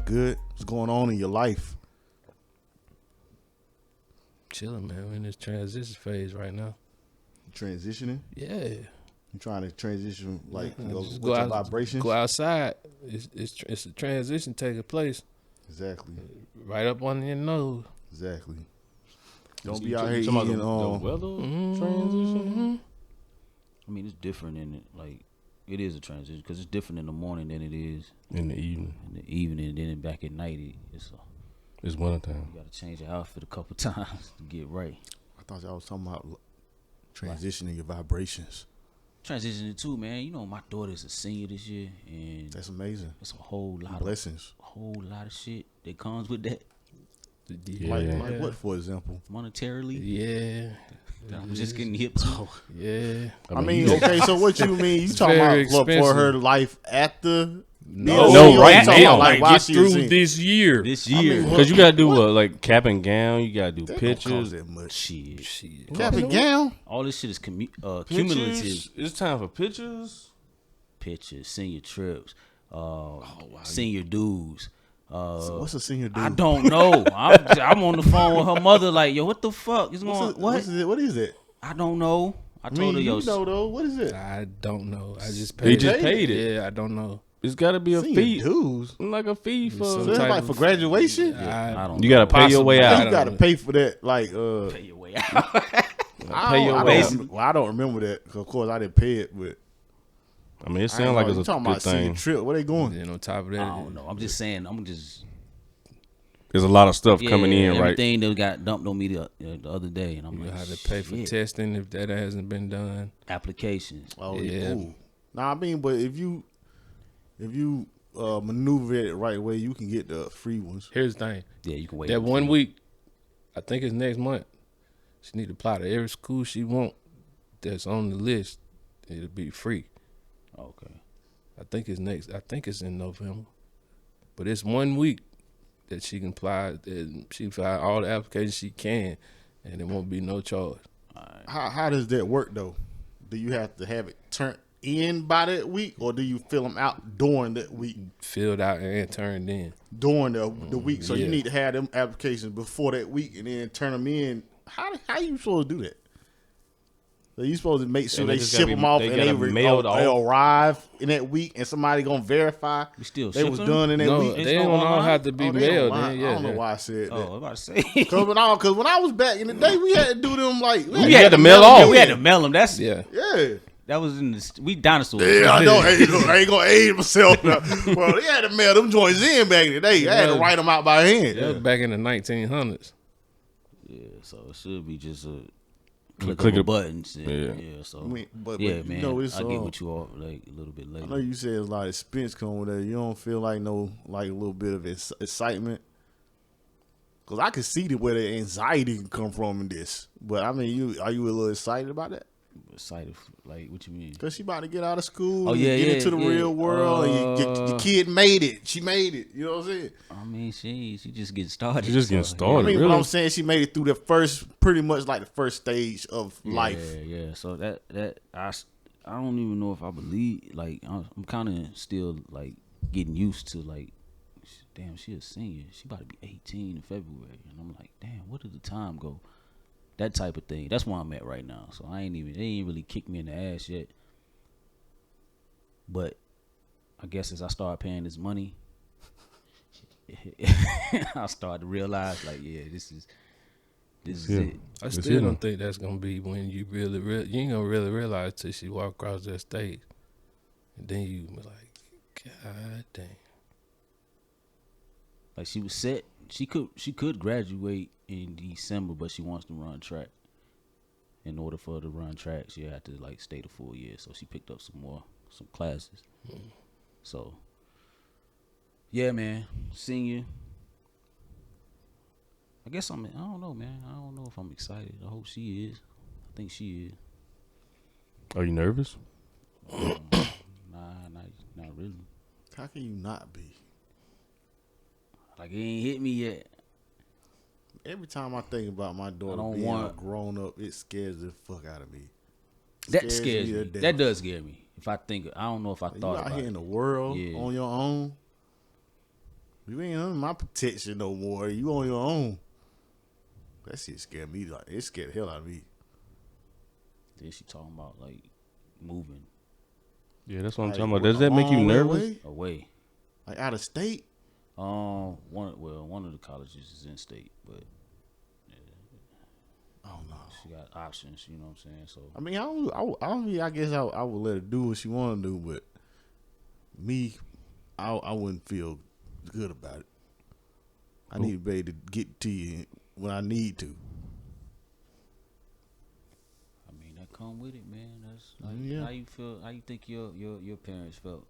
good? What's going on in your life? Chilling, man. We're in this transition phase right now. Transitioning? Yeah. You trying to transition like Just with your vibrations? Go outside. It's a transition taking place. Exactly. Right up under your nose. Exactly. Don't So be you out here talking eating about the weather transition. I mean, it's different in it. Like, it is a transition because it's different in the morning than it is in the evening. in the evening, and then back at night, It's wintertime. you got to change your outfit a couple times to get right. I thought y'all was talking about transitioning your vibrations. Transitioning too, man. You know, my daughter's a senior this year, and That's amazing. it's a whole lot Blessings. of shit that comes with that Yeah. Like what, for example? monetarily. Yeah. That I'm just getting hip to. Yeah. I mean, okay, so what you mean? You It's talking very about what, for expensive. her life after? No, right now. Like, Like, why get she a through senior? this year. This year, Because you got to do like cap and gown. You got to do That don't cost pictures. that much. shit. Cap and gown? All this shit is cumulative. Pictures. It's time for pictures. Pictures, senior trips, senior dues. So what's a senior dude? I don't know. I'm on the phone with her mother, like, yo, what the fuck is going? What? What is it? I don't know. I I told mean, her, yo, you know though. What is it? I don't know. I just They paid just it. paid it. Yeah, I don't know. It's got to be a Senior fee. dues. Like a fee for. Some So it's type like of- for graduation. I don't You got to pay your way Possibly. out. You got to pay for that. Like pay your way out. Pay your way out. Well, I don't remember that. 'Cause of course, I didn't pay it, but I mean, it I sounds ain't like know. it's You a talking good about senior thing. trip. Where they going? Then on top of that, I don't know. I'm just saying. There's a lot of stuff coming in, right? Everything that got dumped on me the other day, and I'm you like, have to pay for shit. testing if that hasn't been done. Applications. Oh Yeah. yeah. Nah, I mean, but if you maneuver it the right way, you can get the free ones. Here's the thing. Yeah, you can wait. That up 1 for- week, I think it's next month. She need to apply to every school she want that's on the list. It'll be free. Okay. I think it's in November. But it's 1 week that she can apply. And she can file all the applications she can, and it won't be no charge. How does that work though? Do you have to have it turned in by that week, or do you fill them out during that week? Filled out and turned in. During the week, so you Yeah. need to have them applications before that week, and then turn them in. How you supposed to do that? So you supposed to make sure And they they just ship gotta them be- off they and gotta they be mailed off. they arrive in that week, and somebody gonna verify You still they was shipping them? done in that No, week. they don't all have to be Oh, they mailed. online. Yeah, I don't know yeah. why I said that. Oh, I'm about to say. Cause when I was back in the day, we had to do them like We had to mail them off. in. We had to mail them. That's Yeah. Yeah. that was in the we dinosaurs. Yeah, I know. I ain't gonna aid myself now. Well, they had to mail them joints in back in the day. I had to write them out by hand. That was back in the 1900s. Yeah, so it should be just a Click click a- of buttons. And, yeah. yeah. So I mean, but yeah, you man. know, it's, I get what you are like a little bit I later. know you said it's a lot of expense coming with that. You don't feel like a little bit of excitement. Cause I can see where the anxiety can come from in this. But I mean, are you a little excited about that? Excited, like what you mean? Cause she about to get out of school, Oh, and yeah, get yeah, into the yeah. real world, and your kid made it. She made it. You know what I'm saying? I mean, she just getting started. She just getting so, started. I mean, really? what I'm saying, she made it through the pretty much like the first stage of life. Yeah. So that I don't even know if I believe. Like I'm kind of still like getting used to like, damn, she a senior. She about to be 18 in February, and I'm like, damn, where did the time go? That type of thing. That's where I'm at right now. So they ain't really kicked me in the ass yet. But I guess as I start paying this money, I start to realize like, yeah, this is it. I It's still hidden. don't think that's gonna be when you really you ain't gonna really realize till she walk across that stage, and then you be like, God damn. Like she was set. She could graduate in December, but she wants to run track. In order for her to run track, she had to like stay the full year. So she picked up some classes. So yeah, man, senior. I guess I don't know, man. I don't know if I'm excited. I hope she is. I think she is. Are you nervous? Nah, not really. How can you not be? Like it ain't hit me yet. Every time I think about my daughter don't being want- grown up, it scares the fuck out of me. That scares to me. death. That does scare me. If I think, I don't know if I You thought out about here it. in the world Yeah. on your own. You ain't under my protection no more. You on your own. That shit scared me. Like, it scared the hell out of me. Then she talking about like moving Yeah, that's what I'm Like, talking about. Does that make you long way nervous? away. Like out of state? One of the colleges is in state, but Oh no. she got options. You know what I'm saying? So I mean, I guess I would let her do what she want to do, but me, I wouldn't feel good about it. I need to be able to get to you when I need to. I mean, that come with it, man. That's like, Yeah. how you feel. How you think your parents felt?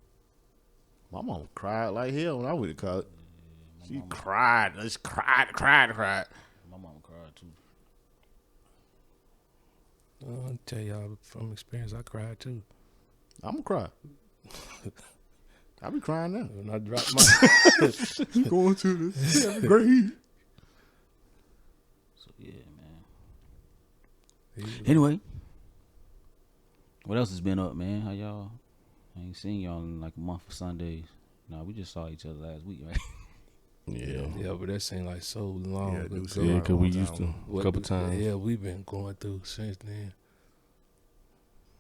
My mom cried like hell when I went to college. She mama- cried. Just cried. My mama cried too. I'll tell y'all from experience, I cried too. I'm gonna cry. I be crying now. When I dropped my Going to the 7th grade. So yeah, man. Anyway, what else has been up, man? How y'all? I ain't seen y'all in like a month of Sundays. Nah, we just saw each other last week, right? yeah, but that seemed like so long Yeah, it do ago. seem Yeah, like because a we long used to time. a couple times. Yeah, we've been going through since then.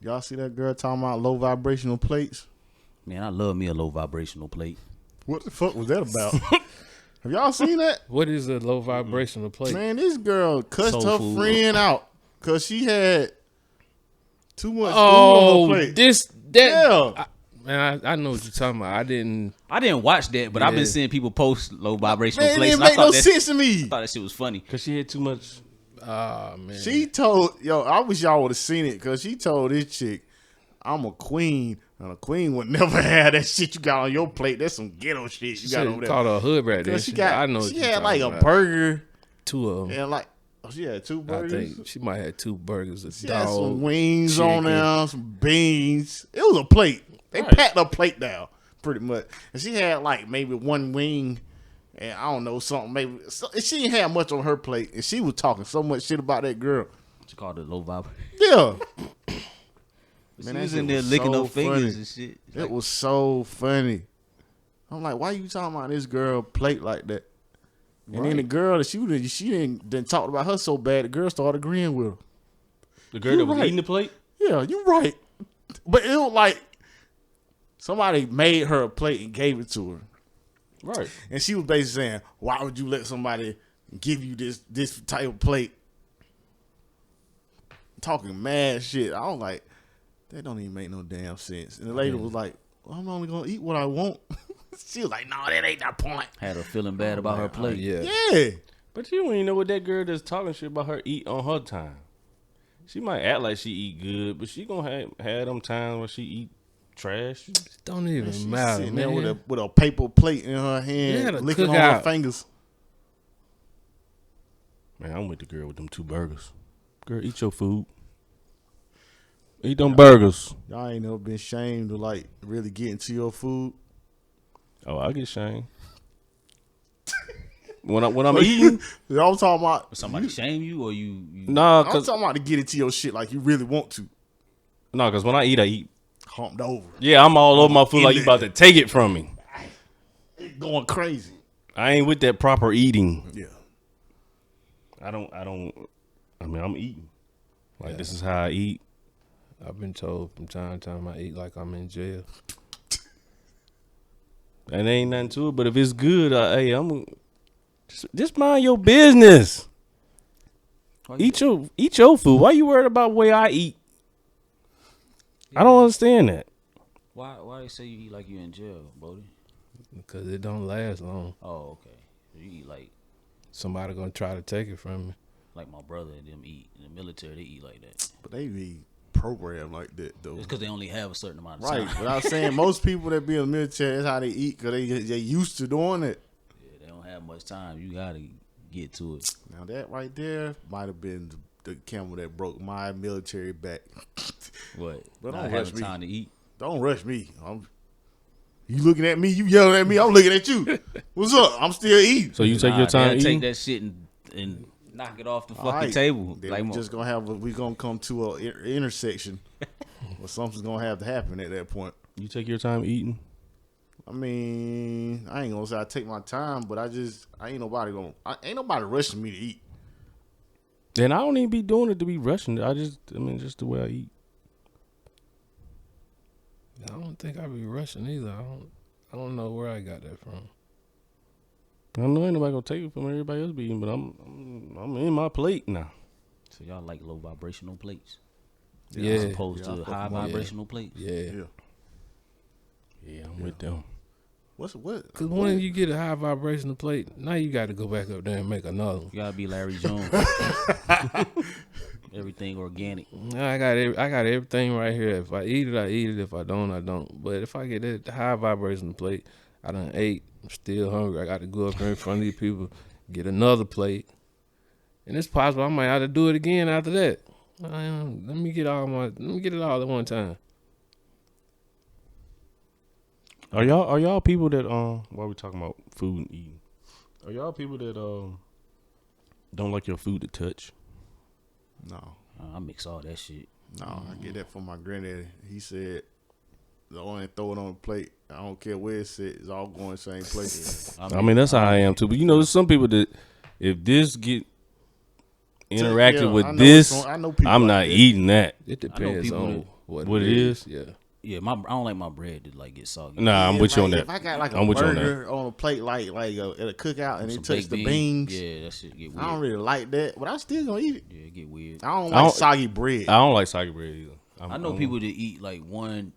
Y'all see that girl talking about low vibrational plates? Man, I love me a low vibrational plate. What the fuck was that about? Have y'all seen that? What is a low vibrational plate? Man, this girl cussed Soul her food. friend out because she had too much food Oh, on her plate. that. Yeah. Man, I know what you're talking about. I didn't. I didn't watch that, but I've Yeah. been seeing people post low vibrational Man, it plates. didn't And I make no thought that, sense to me. I thought that shit was funny. Because she had too much. Ah, man. She told, I wish y'all would have seen it because she told this chick, I'm a queen, and a queen would never have that shit you got on your plate. That's some ghetto shit you got over there. Called her a hood rat. Because she got, I know. she what had you're like a talking about. burger Two of them. and like, she had 2 I burgers. think she might have 2 burgers. A She dog. had some wings chicken. on there, some beans. It was a plate. They packed the plate down pretty much. And she had like maybe 1 wing and I don't know, something maybe. She didn't have much on her plate. And she was talking so much shit about that girl. She called it low vibe. Yeah. She Man, that was shit in there was licking so her fingers funny. and shit. It was so funny. I'm like, why you talking about this girl plate like that? And then the girl that she didn't talk about her so bad, the girl started agreeing with her. The girl that was right. eating the plate? Yeah, you right. But it was like somebody made her a plate and gave it to her. Right. And she was basically saying, why would you let somebody give you this type of plate? Talking mad shit. I was like, that don't even make no damn sense. And the lady was like, well, I'm only going to eat what I want. She was like, no, that ain't that point. Had her feeling bad about her plate. Yeah. Yeah. But you don't even know what that girl that's talking shit about her eat on her time. She might act like she eat good, but she gonna have them times where she eat trash. Don't even She's matter, sitting man. there with a paper plate in her hand, Yeah, the licking on her cookout. fingers. Man, I'm with the girl with them 2 burgers. Girl, eat your food. Eat them burgers. Y'all ain't never been shamed to like really get into your food. Oh, I get shamed. when I'm eating, I'm talking about. Somebody shame you or you nah, I'm cause talking about to get into your shit like you really want to. when I eat. Humped over. Yeah, I'm all over my food In like you there. about to take it from me. Going crazy. I ain't with that proper eating. Yeah. I mean, I'm eating. Like this is how I eat. I've been told from time to time I eat like I'm in jail. And there ain't nothing to it, but if it's good, I'm just mind your business. Eat your food. Why you worried about the way I eat? I don't understand that. Why they say you eat like you in jail, Bodie? Because it don't last long. Oh, okay. You eat like Somebody gonna try to take it from me. my brother and them eat in the military. They eat like that. But they be programmed like that though. It's because they only have a certain amount of Right. time. But I was saying most people that be in the military, that's how they eat because they used to doing it. Yeah, they don't have much time. You gotta get to it. Now that right there might have been the camel that broke my military back. What? But Not don't rush having me. time to eat. Don't rush me. You looking at me, you yelling at me, I'm looking at you. What's up? I'm still eating. So you take your time they'll eating? take that shit and knock it off the All fucking right. table. Then Like we just we gonna come to a intersection where something's gonna have to happen at that point. You take your time eating? I mean, I ain't gonna say I take my time, but I ain't nobody rushing me to eat. And I don't even be doing it to be rushing. Just the way I eat. I don't think I be rushing either. I don't know where I got that from. I know ain't nobody gonna take it from everybody else be eating, but I'm in my plate now. So y'all like low vibrational plates? Yeah. As opposed to high vibrational plates? Yeah. Yeah, I'm with them. What? Because when you get a high vibrational plate, now you got to go back up there and make another one. You gotta be Larry Jones. Everything organic. I got everything right here. If I eat it, I eat it. If I don't, I don't. But if I get that high vibrational plate, I done ate. I'm still hungry. I got to go up there in front of these people, get another plate, and it's possible I might have to do it again after that. Let me get it all at one time. Are y'all people that while we talking about food and eating? Are y'all people that don't like your food to touch? No. I mix all that shit. No, I get that from my granddaddy. He said, the only throw it on the plate. I don't care where it's at. It's all going the same place. I mean, that's how I am too. But there's some people that if this get interacted with this, I'm not eating that. It depends on what it is. Yeah. Yeah, I don't like my bread to like get soggy. Nah, I'm with you on that. If I got like a burger on a plate, like at a cookout, and it touch the beans, yeah, that shit get weird. I don't really like that, but I still gonna eat it. Yeah, it get weird. I don't like soggy bread. I don't like soggy bread either. I know people that eat like one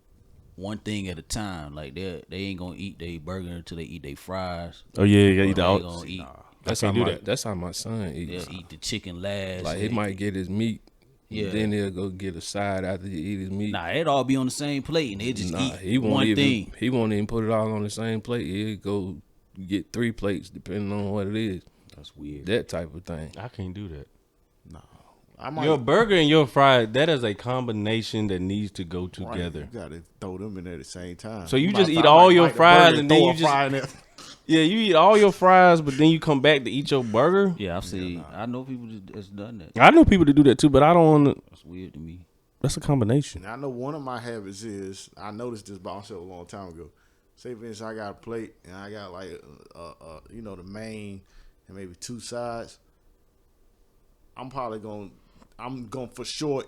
thing at a time. Like they ain't gonna eat their burger until they eat their fries. Oh yeah, you gotta eat They all. gonna eat. That's how my son eats. They'll eat the chicken last. Like he might get his meat. Yeah. Then he'll go get a side after he eat his meat. Nah, it all be on the same plate, and they just eat one thing. He won't even put it all on the same plate. He'll go get 3 plates depending on what it is. That's weird. That type of thing. I can't do that. No, your burger and your fries, that is a combination that needs to go together. Right, you gotta throw them in there at the same time. So you just eat all your fries and then you just you eat all your fries, but then you come back to eat your burger. Yeah, I've seen. I know people that's done that. I know people that do that too, but I don't want to. That's weird to me. That's a combination. And I know one of my habits is I noticed this about myself a long time ago. Say for instance, I got a plate and I got like the main and maybe 2 sides. I'm gonna for sure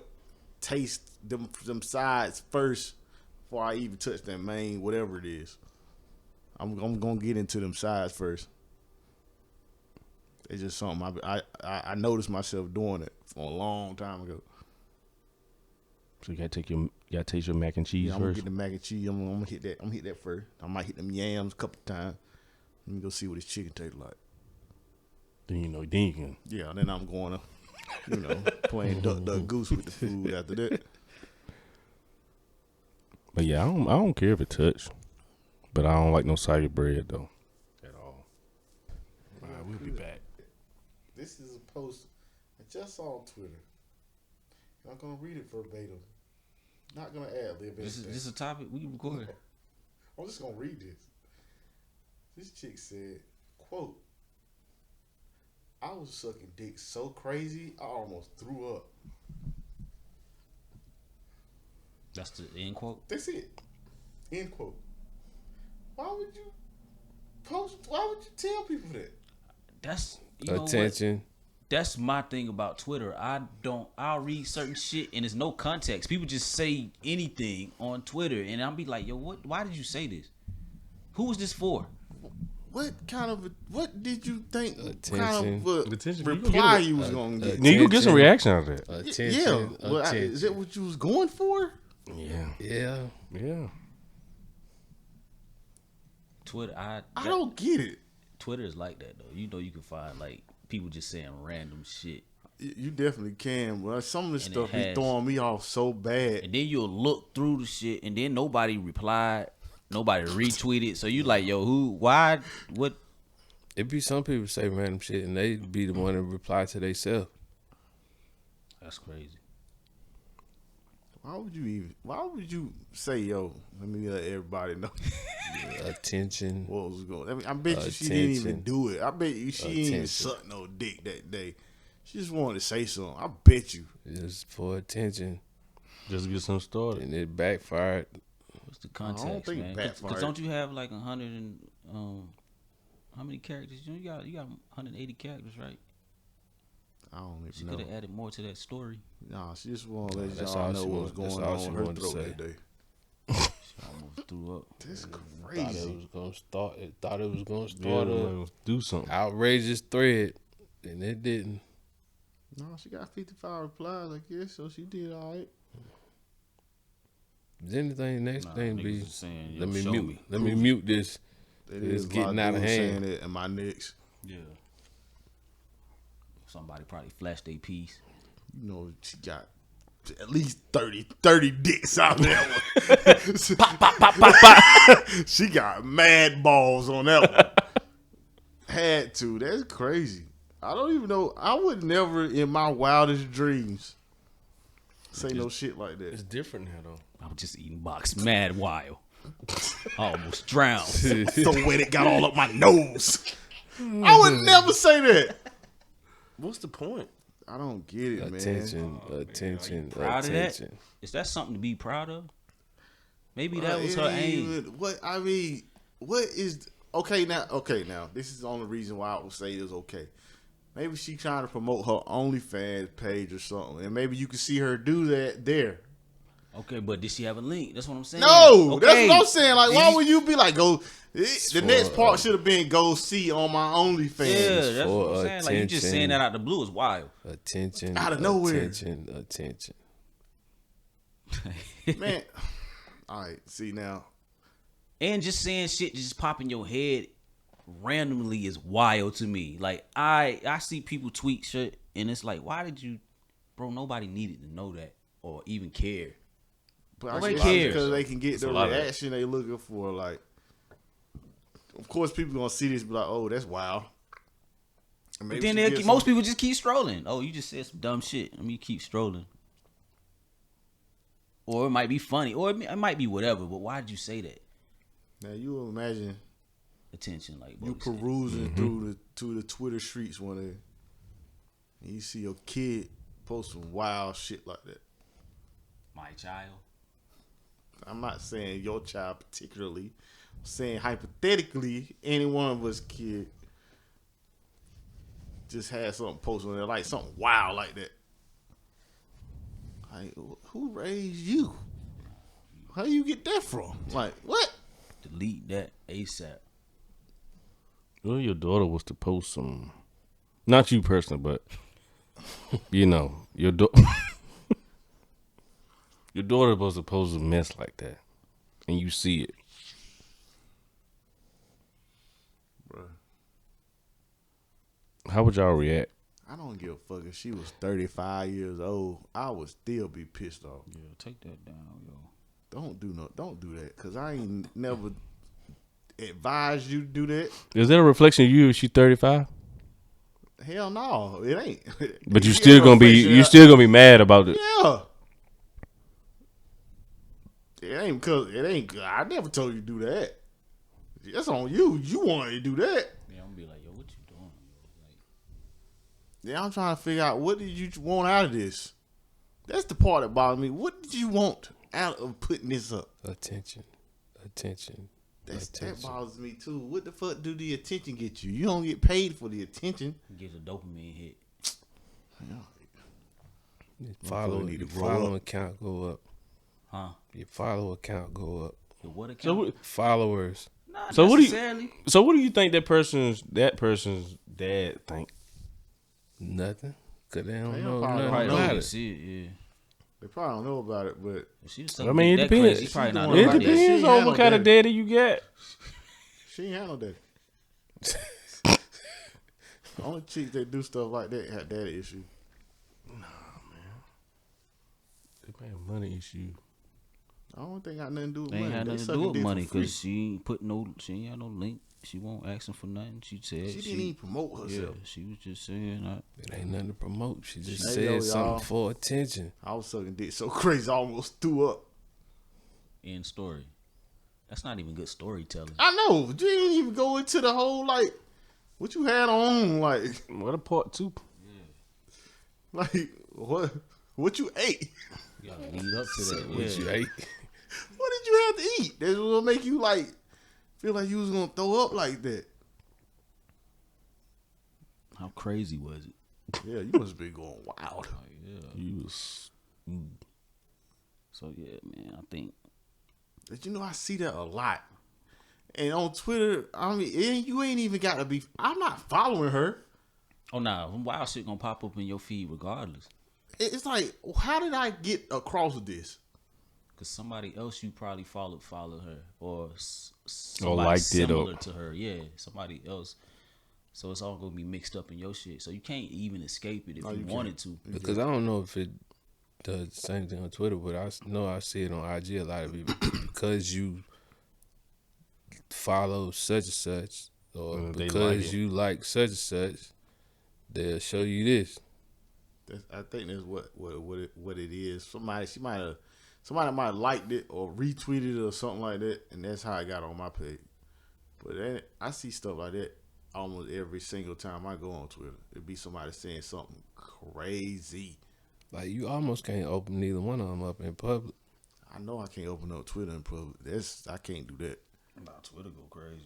taste them sides first before I even touch that main, whatever it is. I'm gonna get into them sides first. It's just something I noticed myself doing it for a long time ago. So you gotta taste your mac and cheese I'm first. gonna get the mac and cheese. I'm gonna hit that. I'm gonna hit that first. I might hit them yams a couple times. Let me go see what this chicken tastes like. Then you can. Yeah, then I'm going to, playing duck goose with the food after that. But yeah, I don't care if it touch. But I don't like no soggy bread though. At all. All right, we'll be back. This is a post I just saw on Twitter. I'm gonna read it verbatim. Not gonna ad lib. This is a topic we can record. I'm just gonna read this. This chick said, quote, "I was sucking dick so crazy I almost threw up." That's the end quote. That's it. End quote. Why would you post? Why would you tell people that? That's attention. That's my thing about Twitter. I'll read certain shit and there's no context. People just say anything on Twitter and I'll be like, yo, why did you say this? Who was this for? What did you think Attention. kind of Attention. reply you was going to get? You gonna get some reaction out of that. Attention. Yeah. Well, attention. is that what you was going for? Yeah. Twitter, I don't get it. Twitter is like that though. You can find like people just saying random shit. You definitely can, but some of the stuff be throwing me off so bad. And then you'll look through the shit and then nobody replied, nobody retweeted. So you like, yo, why, what? It be some people say random shit and they be the one that reply to themselves. That's crazy. Why would you say, yo, let me let everybody know? Attention. What was going on? I mean, I bet you she didn't even do it. I bet you she didn't even suck no dick that day. She just wanted to say something. I bet you. Just for attention. Just get something started. And it backfired. What's the context, I don't think man? backfired. Because don't you have like 100 and how many characters? You got 180 characters, right? I don't She even could know. have added more to that story. Nah, she just want to let That's y'all all know she what's want- that's going all on she in her wanted to throat say. that day. She almost threw up. This Thought crazy. it was gonna start. It thought it was gonna Yeah, start a man, do something. outrageous thread, and it didn't. No, she got 55 replies, I guess, so she did all right. Is anything next Nah, thing niggas be? is saying, yo, Let me show mute. me. Let me mute this. It It's is getting a lot out of dudes hand. saying that in my next. Yeah. Somebody probably flashed their piece. You know, she got at least 30 dicks out there. Pop, pop, pop, pop, pop. She got mad balls on that one. Had to. That's crazy. I don't even know. I would never in my wildest dreams say no shit like It's that. different now, though. I was just eating box mad wild. Almost drowned. So wet it got all up my nose. I would never say that. What's the point? I don't get it, man. Attention. Proud of that? Is that something to be proud of? Maybe that was It her ain't aim. even- what I mean, what is okay now? This is the only reason why I would say it was okay. Maybe she trying to promote her OnlyFans page or something, and maybe you can see her do that there. Okay, but did she have a link? That's what I'm saying. No, Okay. that's what I'm saying. Like, why Did would you be like, go? The for, next part should have been go see on my OnlyFans. Yeah, that's for what I'm saying. Like, you just saying that out the blue is wild. Attention. Out of nowhere. Attention. Man. All right, see now. And just saying shit just pop in your head randomly is wild to me. Like, I see people tweet shit, and it's like, why did you, bro? Nobody needed to know that or even care. But Nobody I guess cares. because they can get the a lot of that. reaction they looking for. Like, of course, people gonna see this and be like, "Oh, that's wild." And But maybe then she they'll get keep, some- most people just keep strolling. Oh, you just said some dumb shit. Let me keep strolling. Or it might be funny, or it might be whatever. But why did you say that? Now you will imagine Attention, like you Bo said. perusing through the Twitter streets one day, and you see your kid post some wild shit like that. My child. I'm not saying your child particularly. I'm saying hypothetically, any one of us kid just had something posted on there, like something wild like that. Like, who raised you? How you get that from? Like, what? Delete that ASAP. Well, your daughter was to post some, not you personally, but you know, your your daughter was to post a mess like that, and you see it. Bruh. How would y'all react? I don't give a fuck if she was 35 years old. I would still be pissed off. Yeah, take that down, yo. Don't do that, cause I ain't never advised you to do that. Is that a reflection of you if she's 35? Hell no, it ain't. But you still gonna be mad about it. Yeah. It ain't because it ain't. I never told you to do that. That's on you. You wanted to do that. Yeah, I'm gonna be like, yo, what you doing? Yeah, I'm trying to figure out what did you want out of this. That's the part that bothers me. What did you want out of putting this up? Attention. That bothers me too. What the fuck do the attention get you? You don't get paid for the attention. Get a dopamine hit. need to Your grow follow up. account go up. Huh? Your follow account go up. Your what account? So, Followers. Not so what do you? necessarily. So what do you think that person's dad think? Nothing. Cause they don't They know probably nothing don't know. about You it. see it, yeah. They probably don't know about it, but If she was I mean, it that depends. crazy, she probably not She know the It one about like that. that. depends She on handle what kind of that. daddy you get. she ain't handled that. Only chicks that do stuff like that have daddy issue. They have money issue. I don't think got nothing to do with They ain't money. had They nothing to sucking do with dick for money free. because she ain't had no link. She won't ask him for nothing. She said She didn't even promote yeah, herself. she was just saying It ain't nothing to promote. She just Hey, said yo, something y'all. for attention. I was sucking dick so crazy I almost threw up. end story. That's not even good storytelling. I know. You didn't even go into the whole like what you had on, like What a part two. what you ate. You gotta lead up to that. What you ate? What did you have to eat? That's what make you like feel like you was gonna throw up like that. How crazy was it? Yeah, you must be going wild. Like, yeah. You was. So yeah, man. I think. But you know, I see that a lot. And on Twitter, I mean, you ain't even got to be. I'm not following her. Oh nah, wild shit gonna pop up in your feed regardless. It's like, how did I get across this? Cause somebody else you probably followed her, or somebody liked it, similar to her. Yeah, somebody else. So it's all gonna be mixed up in your shit. So you can't even escape it if you wanted to. Because I don't know if it does the same thing on Twitter, but I know I see it on IG a lot of people. Because you follow such and such, or because you like such and such, they'll show you this. I think that's what it is. Somebody might have liked it or retweeted it or something like that, and that's how I got on my page. But then I see stuff like that almost every single time I go on Twitter. It'd be somebody saying something crazy. Like, you almost can't open neither one of them up in public. I know I can't open up Twitter in public. I can't do that. Nah, Twitter go crazy.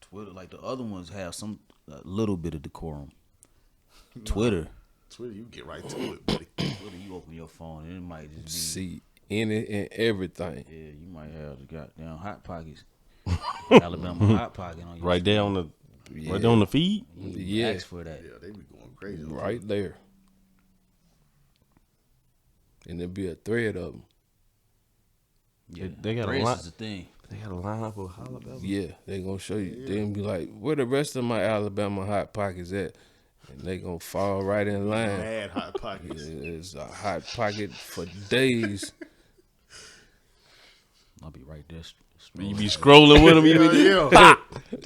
Twitter, like the other ones have some a little bit of decorum. Twitter, you get right to it, buddy. Twitter, you open your phone and it might just be See any and everything. Yeah, you might have the goddamn hot pockets, Alabama hot pocket on your Right there on the, right there on the feed. Yeah, ask for that. Yeah, they be going crazy. right there. And there'll be a thread of them. Yeah, They got a threads lot. is the thing. They got a lineup of Alabama. Yeah, they gonna show you. They gonna be like, where the rest of my Alabama hot pockets at? And they gonna fall right in line. Mad hot pockets. It's a hot pocket for days. I'll be right there. You be scrolling with them. You be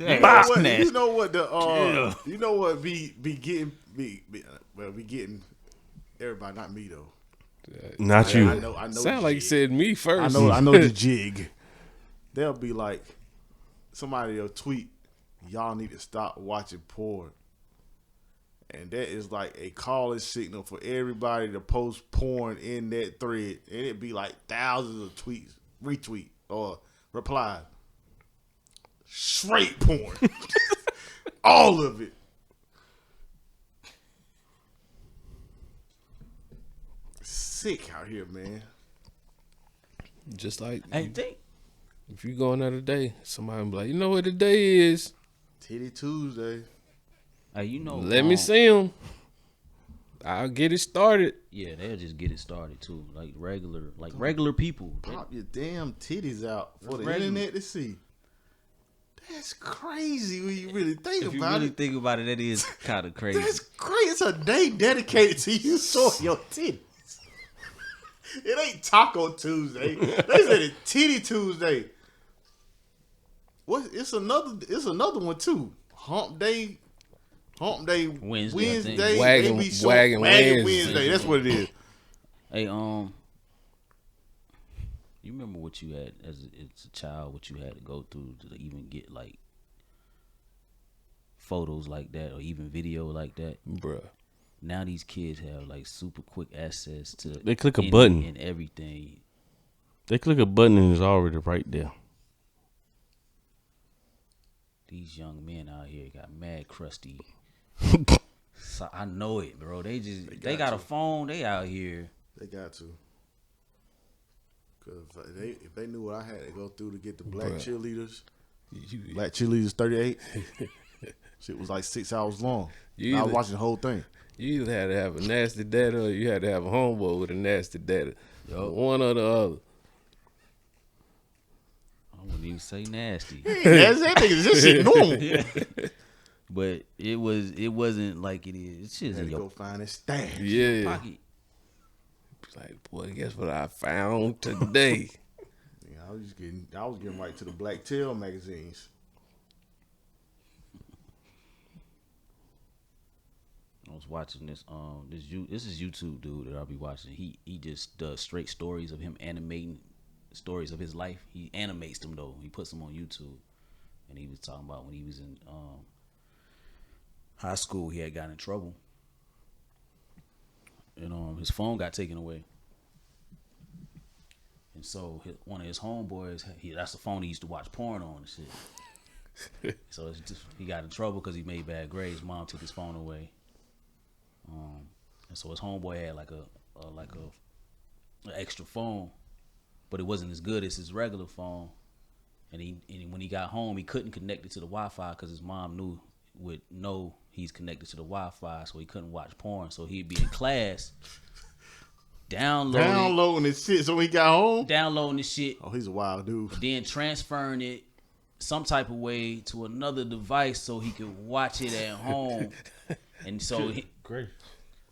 Yeah. pop. You know what the you know what be getting everybody, not me though. Not you. I know Sound the like you jig. said me first. I know the jig. They'll be like, somebody will tweet, y'all need to stop watching porn. And that is like a calling signal for everybody to post porn in that thread. And it'd be like thousands of tweets, retweet, or reply. Straight porn. All of it. Sick out here, man. Just like Hey, if you go another day, somebody be like, you know what the day is? Titty Tuesday. hey, you know, Let me see them. I'll get it started. Yeah, they'll just get it started too, like regular people. Pop your damn titties out for the Regular. internet to see. That's crazy when you really think If you about really it. think about it, that is kind of crazy. That's crazy. It's a day dedicated to you showing your titties. It ain't Taco Tuesday. They said it's Titty Tuesday. What? It's another one too. Hump Day. Wednesday, I think. Wagon Wednesday. That's what it is. Hey, you remember what you had as a child? What you had to go through to even get like photos like that, or even video like that, Bruh. Now these kids have like super quick access to. They click a button and everything. They click a button and it's already right there. These young men out here got mad crusty. So I know it, bro. They got a phone. They out here. They got to. Cause if they knew what I had to go through to get the black cheerleaders, Black Cheerleaders 38, shit was like 6 hours long. I was watching the whole thing. You either had to have a nasty daddy or you had to have a homeboy with a nasty daddy. One or the other. I wouldn't even say nasty. That's that nigga. This shit normal. But it wasn't like it is. It's just Had in to your go find his stash. Yeah. pocket. Like, boy, guess what I found today? Yeah, I was getting right to the Black Tail magazines. I was watching this. This is YouTube dude that I'll be watching. He just does straight stories of him animating stories of his life. He animates them though. He puts them on YouTube. And he was talking about when he was in high school, he had gotten in trouble. and his phone got taken away. And so one of his homeboys, that's the phone he used to watch porn on and shit. So it's just, he got in trouble because he made bad grades. His mom took his phone away. And so his homeboy had like an extra phone, but it wasn't as good as his regular phone. And when he got home, he couldn't connect it to the Wi-Fi because his mom would know he's connected to the Wi-Fi, so he couldn't watch porn. So he'd be in class. Downloading this shit so when he got home? Downloading this shit. Oh, he's a wild dude. Then transferring it some type of way to another device so he could watch it at home. And so he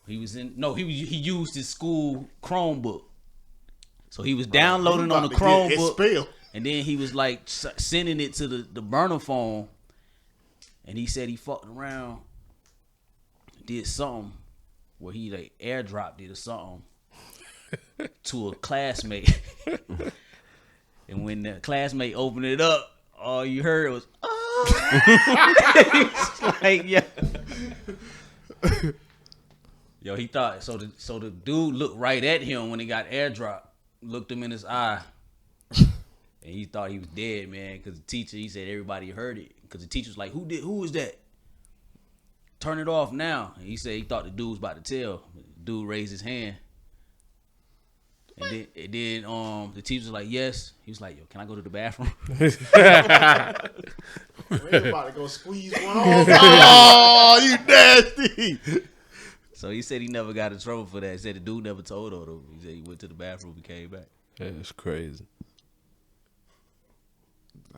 used his school Chromebook. So he was downloading on the Chromebook. And then he was like sending it to the burner phone. And he said he fucked around, did something where he like airdropped it or something to a classmate. And when the classmate opened it up, all you heard was, it's like, yo, he thought, so the dude looked right at him when he got airdropped, looked him in his eye, and he thought he was dead, man, because the teacher, he said everybody heard it, because the teacher was like, who was that? Turn it off now. And he said he thought the dude was about to tell. The dude raised his hand. And then the teacher was like, yes. He was like, yo, can I go to the bathroom? Everybody go squeeze one off. Oh, you nasty. So he said he never got in trouble for that. He said the dude never told on him. He said he went to the bathroom and came back. That's crazy.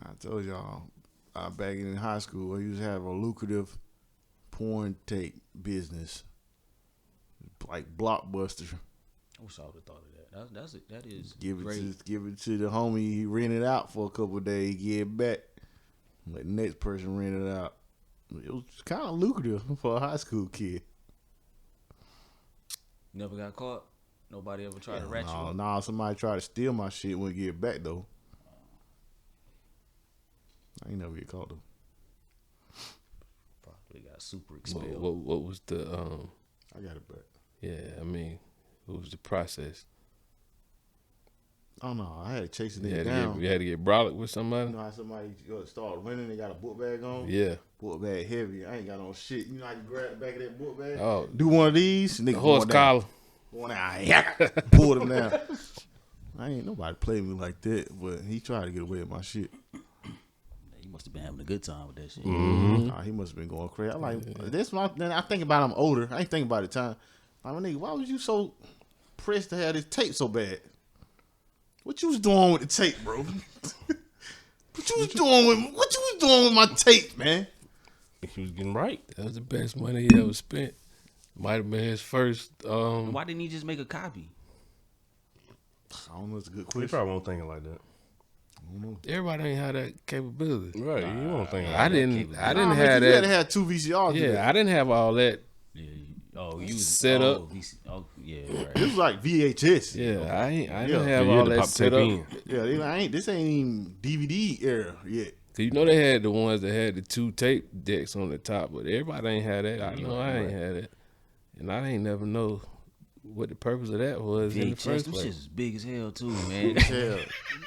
I told y'all, back in high school, I used to have a lucrative porn tape business, like Blockbuster. I wish I would have thought of that. That is Give great. it to the homie. He rent it out for a couple of days. Get it back. Let the next person rent it out. It was kind of lucrative for a high school kid. Never got caught. Nobody ever tried to rat you up. No, somebody tried to steal my shit when we get it back though. I ain't never get caught though. Probably got super expelled. What was the I got it back. Yeah, I mean, what was the process? I don't know. I had to chase it down. You had to get brolic with somebody? You know how somebody start running, they got a book bag on? Yeah. Book bag heavy. I ain't got no shit. You know how you grab the back of that book bag? Oh. Do one of these. Nigga, Horse collar. Going out. Pull them down. I ain't nobody played me like that, but he tried to get away with my shit. He must have been having a good time with that shit. Mm-hmm. Nah, he must have been going crazy. I like this. Then I think about I'm older. I ain't think about it time. Like, my nigga, why was you so pressed to have this tape so bad? What you was doing with the tape, bro? What you was doing with my tape, man? He was getting right. That was the best money he ever spent. Might have been his first. Why didn't he just make a copy? I don't know. It's a good He question. probably won't think like that. I don't know. Everybody ain't have that capability. Right, you won't think like I that. didn't Nah, have man, you that. had to have 2 VCRs. Yeah, I didn't have all that. Yeah. Oh, you was Set up. Oh, yeah, right. This was like VHS. Yeah, I Yeah. didn't have You all had to that pop set tape up. in. Yeah, this ain't even DVD era yet. Cause you know they had the ones that had the 2 tape decks on the top, but everybody ain't had that. I know I ain't had it, and I ain't never know what the purpose of that was in the VHS, first them place. shits is big as hell too, man. Hell.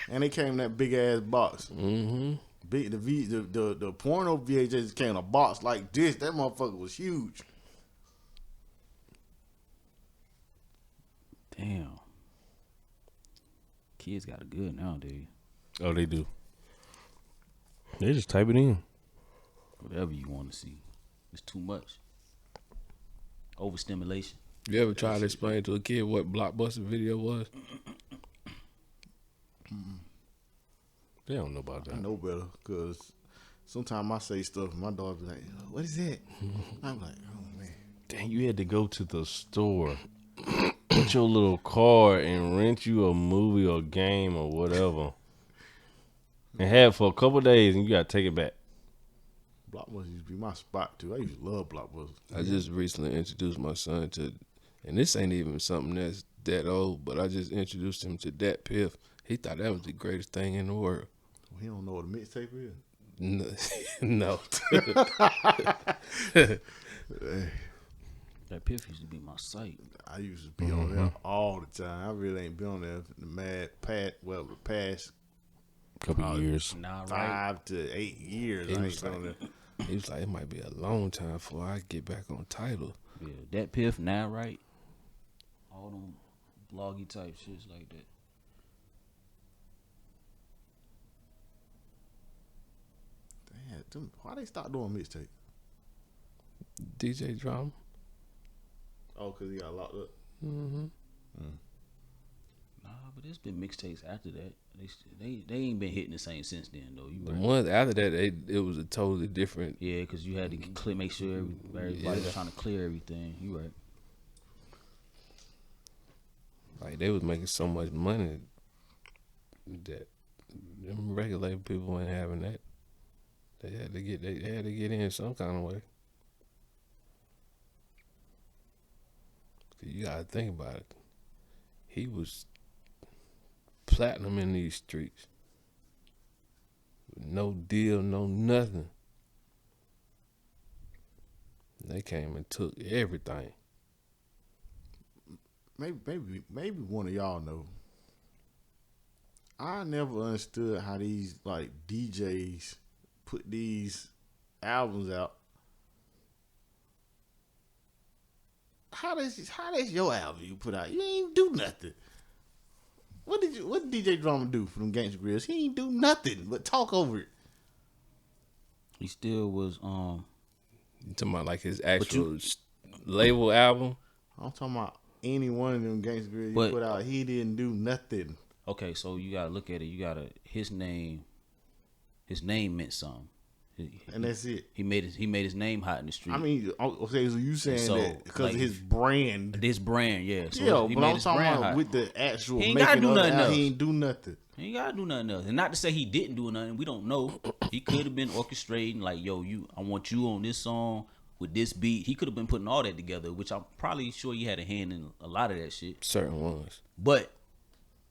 And they came in that big ass box. Mm-hmm. Big the porno VHS came in a box like this. That motherfucker was huge. Damn. Kids got it good nowadays. Oh, they do. They just type it in. Whatever you want to see. It's too much. Overstimulation. You ever try to explain to a kid what Blockbuster video was? They don't know about I that. know better because sometimes I say stuff and my dog be like, "What is that?" I'm like, "Oh man." Dang, you had to go to the store, put your little card, and rent you a movie or game or whatever, and have it for a couple of days, and you gotta take it back. Blockbuster used to be my spot too. I used to love Blockbuster. I just recently introduced my son to, and this ain't even something that's that old, but I just introduced him to that Piff. He thought that was the greatest thing in the world. Well, he don't know what a mixtape is. No. That Piff used to be my site. I used to be on there all the time. I really ain't been on there the past Couple years. Nah, right. 5 to 8 years. It I was ain't been on there. He was like, it might be a long time before I get back on title. Yeah, that Piff, now right. All them bloggy type shits like that. Damn, why they stop doing mixtape? DJ Drama. Oh, because he got locked up. Mm-hmm. Nah, but there's been mixtapes after that. They ain't been hitting the same since then though. You The right. ones after that, it was a totally different. Yeah, because you had to make sure everybody was trying to clear everything. You right. Like they was making so much money that them regular people weren't having that. They had to get in some kind of way. 'Cause you gotta think about it. He was platinum in these streets. No deal, no nothing. They came and took everything. Maybe one of y'all know. I never understood how these like DJs put these albums out. How does your album you put out? You ain't do nothing. What did DJ Drama do for them Gangsta Grills? He ain't do nothing but talk over it. He still was You talking about like his actual label album? I'm talking about any one of them Gangsta Grills you But- put out. He didn't do nothing. okay. So you gotta look at it. You gotta his name meant something. And that's it. He made his name hot in the street. I mean, okay, so you saying So, that because like, of his brand. this brand, yeah. So Yeah, he but made I'm his talking brand about hot. with the actual He ain't making gotta do of the nothing album. else. He ain't do nothing. He ain't gotta do nothing else. And not to say he didn't do nothing. We don't know. He could have been orchestrating like, yo, I want you on this song with this beat. He could have been putting all that together, which I'm probably sure he had a hand in a lot of that shit. Certain ones. But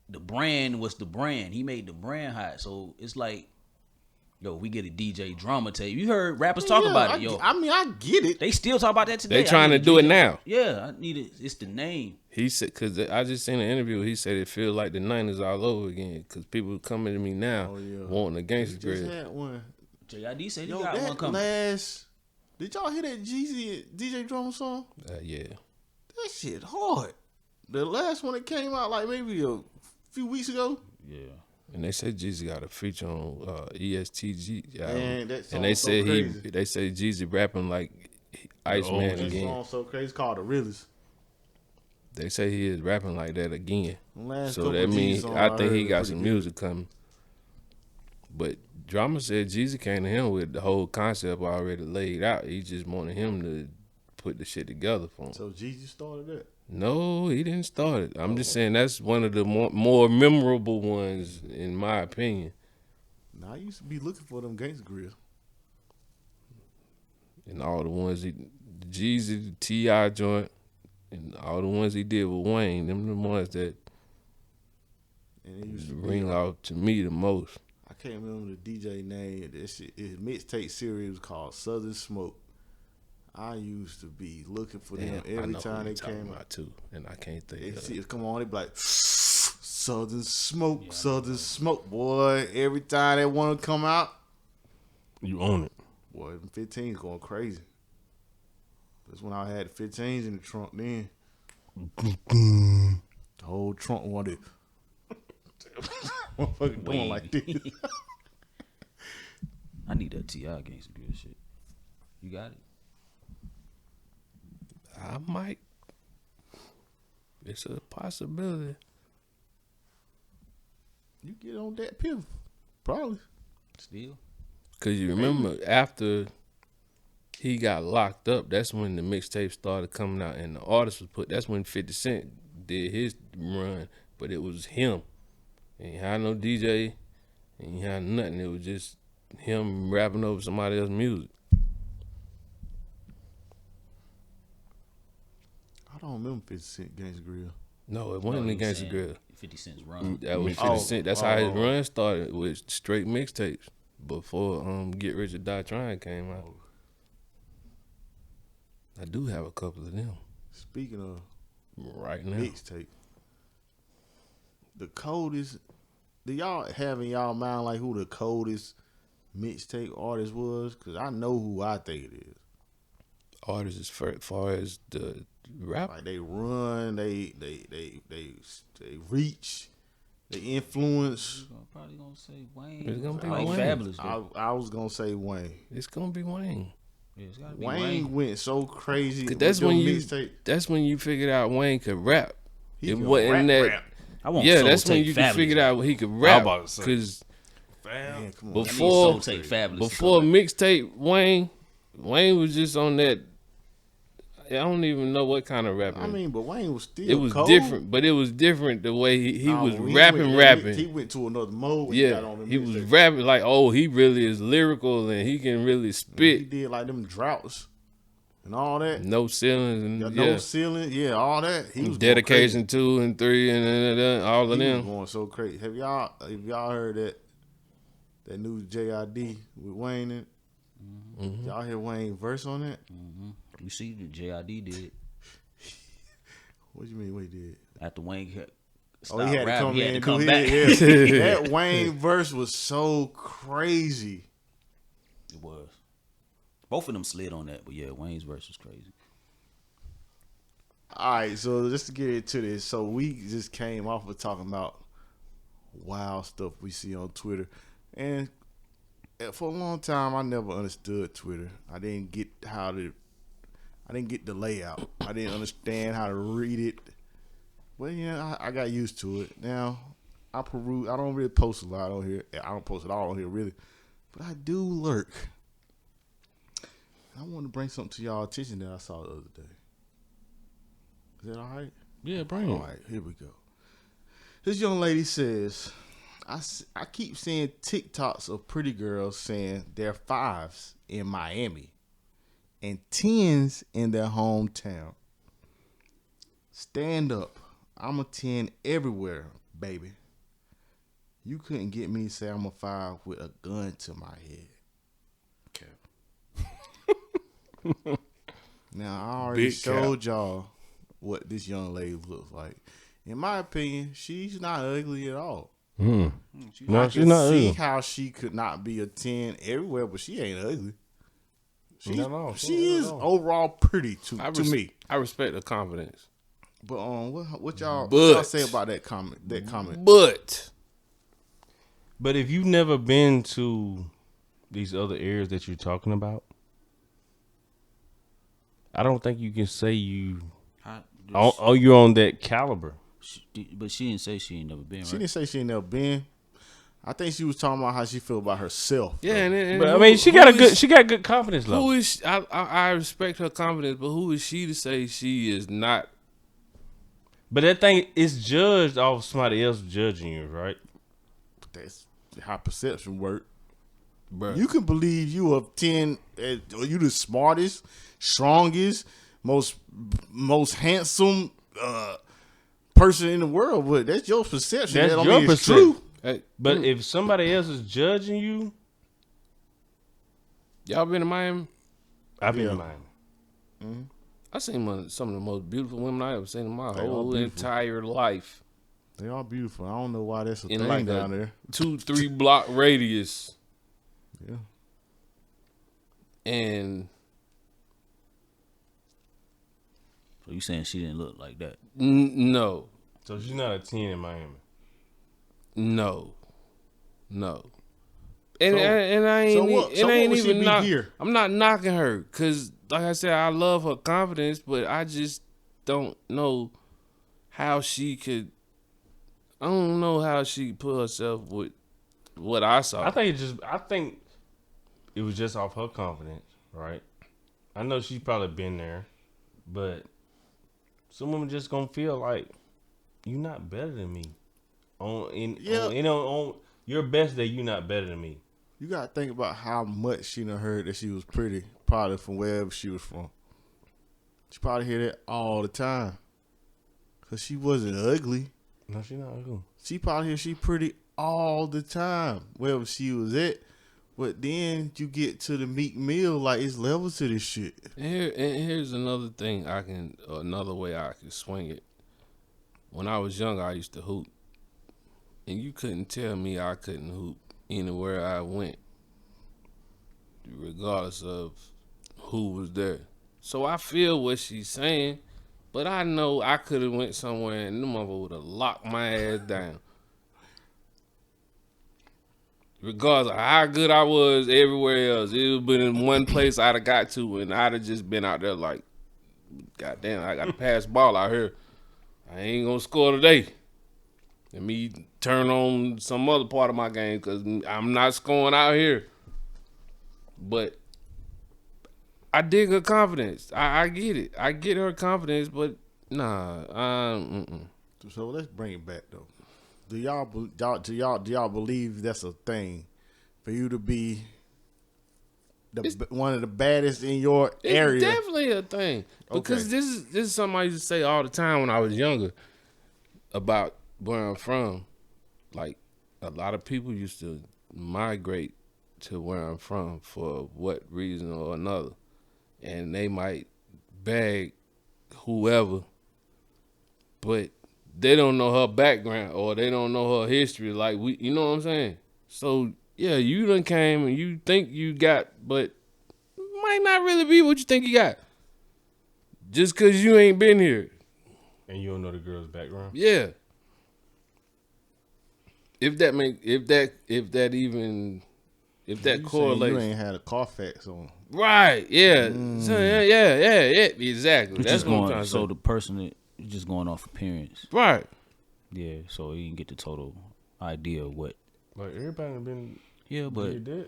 the brand was the brand. He made the brand hot. So it's like, yo, we get a DJ Drama tape. You heard rappers talk Yeah, about it, yo. I get it. They still talk about that today. They trying I to need do a it DJ. now. Yeah, I need it. It's the name. He said, because I just seen an interview. He said it feels like the 90s all over again. Because people coming to me now wanting a gangster Just grill. had one. JID said he Yo, got one that coming. last. Did y'all hear that Jeezy and DJ Drama song? Yeah. That shit hard. The last one that came out like maybe a few weeks ago. Yeah. And they said Jeezy got a feature on ESTG. Man, that song And they so said crazy. they say Jeezy rapping like Iceman That again. song so crazy. It's called The Realest. They say he is rapping like that again. Last So couple that Jeezy means songs I think heard he got pretty some good. music coming. But Drama said Jeezy came to him with the whole concept already laid out. He just wanted him to put the shit together for him. So Jeezy started that. No, he didn't start it. I'm just saying that's one of the more memorable ones in my opinion. Now I used to be looking for them Gangsta Grills. And all the ones the Jeezy, the T.I. joint, and all the ones he did with Wayne, them the ones that And it used to be ring out to me the most. I can't remember the DJ name. His mixtape series was called Southern Smoke. I used to be looking for them Damn, I every know who time you they talking came about out. too, and I can't think They of see it. it come on, they be like Southern Smoke, Southern Smoke, boy. Every time they want to come out, You own it. boy, them 15s going crazy. That's when I had the 15s in the trunk. Then the whole trunk wanted. Motherfucker going like this. I need that T.I. Gangsta Grill shit. You got it? I might. It's a possibility. You get on that pill, probably. Still? Cause you remember after he got locked up, that's when the mixtape started coming out, and the artist was put. That's when 50 Cent did his run, but it was him. He had no DJ, and he had nothing. It was just him rapping over somebody else's music. I don't remember 50 Cent Gangsta Grill. No, it wasn't the he was Gangsta saying Grill. 50 Cent's run. That was 50 Cent. That's how his run started with straight mixtapes before Get Rich or Die Trying came out. I do have a couple of them. Speaking of right now. mixtape, the coldest. Do y'all have in y'all mind like who the coldest mixtape artist was? Cause I know who I think it is. Artists as far as the rap. Like they run, they reach, they influence. Probably gonna say Wayne. It's gonna be like Wayne. Fabulous. Though. I was gonna say Wayne. It's gonna be Wayne. Yeah, it's gotta be Wayne went so crazy. With That's your when mixtape. That's when you figured out Wayne could rap. He It can wasn't that. rap. I want Yeah, Soul that's when Tape you Fabulous. figured out he could I rap. was about to say. Because Man, come on. Before- Soul Tape Fabulous. before mixtape, Wayne was just on that. I don't even know what kind of rapping. I mean, but Wayne was still. it was cold. different, but it was different the way he Nah, was when he rapping. went- He went to another mode. When he got Yeah, on the he was mixtape. rapping like, oh, he really is lyrical and he can really He spit. did like them droughts and all that. No ceilings and Got yeah. no ceiling. Yeah, all that. He was Dedication 2 and 3 and all of Going crazy. He was them. going so crazy. Have y'all heard that new JID with Wayne in it? Mm-hmm. Y'all hear Wayne verse on that? You see, the JID did What you mean? What he did? after Wayne Oh, stopped he had to rapping, come he in had and to come do back. his. Yeah. That Wayne verse was so crazy. It was. Both of them slid on that, but yeah, Wayne's verse was crazy. All right, so just to get into this, so we just came off of talking about wild stuff we see on Twitter, and for a long time I never understood Twitter. I didn't get the layout. I didn't understand how to read it. But yeah, I got used to it. Now I peruse. I don't really post a lot on here. I don't post it all on here really, but I do lurk. I want to bring something to y'all attention that I saw the other day. Is that all right? Yeah, bring All right, here we go. This young lady says, I keep seeing TikToks of pretty girls saying they're 5s in Miami and 10s in their hometown. Stand up. I'm a 10 everywhere, baby. You couldn't get me to say I'm a 5 with a gun to my head. Now, I already Big showed y'all what this young lady looks like. In my opinion, she's not ugly at all. No, I she's can not see ugly. how she could not be a 10 everywhere, but she ain't ugly. Not at all. She is overall pretty to me. I respect the confidence. But what y'all say about that comment? But But if you've never been to these other areas that you're talking about, I don't think you can say you're on that caliber. But she didn't say she ain't never been, right? She didn't say she ain't never been. I think she was talking about how she feel about herself. yeah, and But I mean, she got good confidence level. Who is she? I respect her confidence, but who is she to say she is not? But that thing is judged off somebody else judging you, right? That's how perception work. Bruh. You can believe you a 10, or you the smartest, strongest, most handsome person in the world, but that's your perception. That's That don't your mean it's perception. true. Hey, But if somebody else is judging you, y'all been to Miami? I've been Yeah. in Miami. I seen some of the most beautiful women I ever seen in my They all whole beautiful. entire life. They are beautiful. I don't know why that's a In thing like down a there. 2-3 block radius, Yeah. and So you saying she didn't look like that? no, So she's not a 10 in Miami. no. And I ain't, so what- it so what ain't would she even be knock, here? I'm not knocking her because, like I said, I love her confidence, but I just don't know how she could. I don't know how she put herself with what I saw. I think it was just off her confidence, right? I know she's probably been there, but some women just gonna feel like you're not better than me. On your best day, you're not better than me. You gotta think about how much she done heard that she was pretty, probably from wherever she was from. She probably hear that all the time. Cause she wasn't ugly. No, she's not ugly. She probably hear she pretty all the time, wherever she was at. But then you get to the Meek Mill, like it's levels to this shit. And here's another thing another way I can swing it. When I was young, I used to hoop. And you couldn't tell me I couldn't hoop anywhere I went, regardless of who was there. So I feel what she's saying, but I know I could have went somewhere and them motherfuckers would have locked my ass down. Regardless of how good I was everywhere else, it would have been in one place I'd have got to, and I'd have just been out there like, goddamn, I got to pass ball out here. I ain't gonna score today. Let me turn on some other part of my game because I'm not scoring out here. But I dig her confidence. I get it. I get her confidence, but nah. So let's bring it back though. Do y'all believe that's a thing for you to be one of the baddest in your area? It's definitely a thing because this is something I used to say all the time when I was younger about where I'm from. Like a lot of people used to migrate to where I'm from for what reason or another, and they might bag whoever, but they don't know her background or they don't know her history like we, you know what I'm saying? So, yeah, you done came and you think you got, but might not really be what you think you got. Just because you ain't been here. And you don't know the girl's background? Yeah. If that correlates. You ain't had a Carfax on. Right, yeah. So, yeah, exactly. That's what I'm trying to say. So the person that you're just going off appearance. Right. Yeah, so you can get the total idea of what. Like everybody been. Yeah, but did that.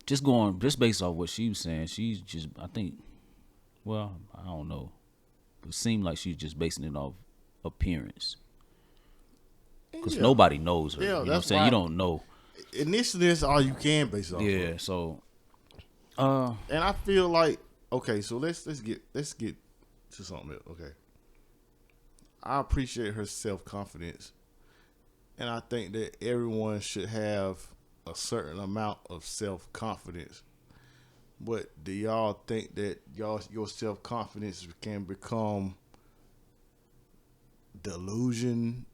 just based off what she was saying, she's just, I think, well, I don't know. It seemed like she's just basing it off appearance. Because nobody knows her. You know what I'm saying? You don't know. Initially, that's all you can base off. Yeah, of. so. And I feel like, okay, so let's get to something else. Okay. I appreciate her self-confidence. And I think that everyone should have a certain amount of self-confidence. But do y'all think that your self-confidence can become delusion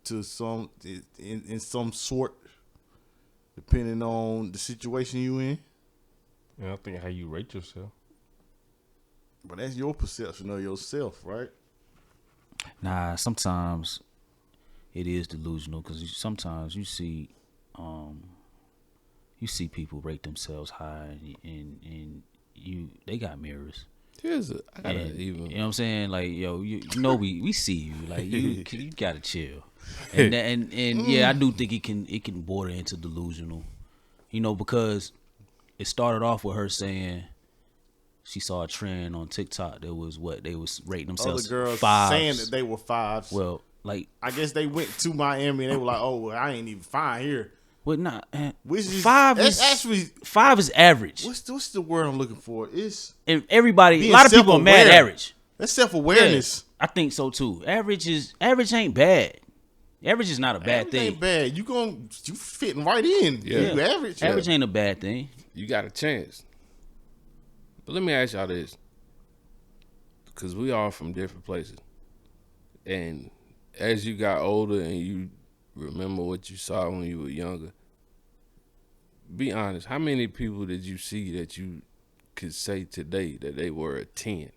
to some in some sort, depending on the situation you in? And I think how you rate yourself. But that's your perception of yourself, right? Nah, sometimes it is delusional because sometimes you see people rate themselves high and they got mirrors. I gotta You know what I'm saying? Like, yo, you know we see you. Like you gotta chill. And yeah, I do think it can border into delusional. You know, because it started off with her saying she saw a trend on TikTok that was what they was rating themselves. Other girls fives. saying that they were fives. Well, like I guess they went to Miami and they were like, "Oh, well, I ain't even fine here." well, not Which is five that's is actually five is average. what's the word I'm looking for? It's And everybody, being a lot of people are mad self-aware. average. That's self-average. Yeah, I think so too. Average ain't bad. Average is not a bad Average thing. ain't bad. You fitting right in. Yeah. You average. Average ain't a bad thing. You got a chance. But let me ask y'all this. Because we all from different places. And as you got older and you remember what you saw when you were younger, be honest, how many people did you see that you could say today that they were a 10?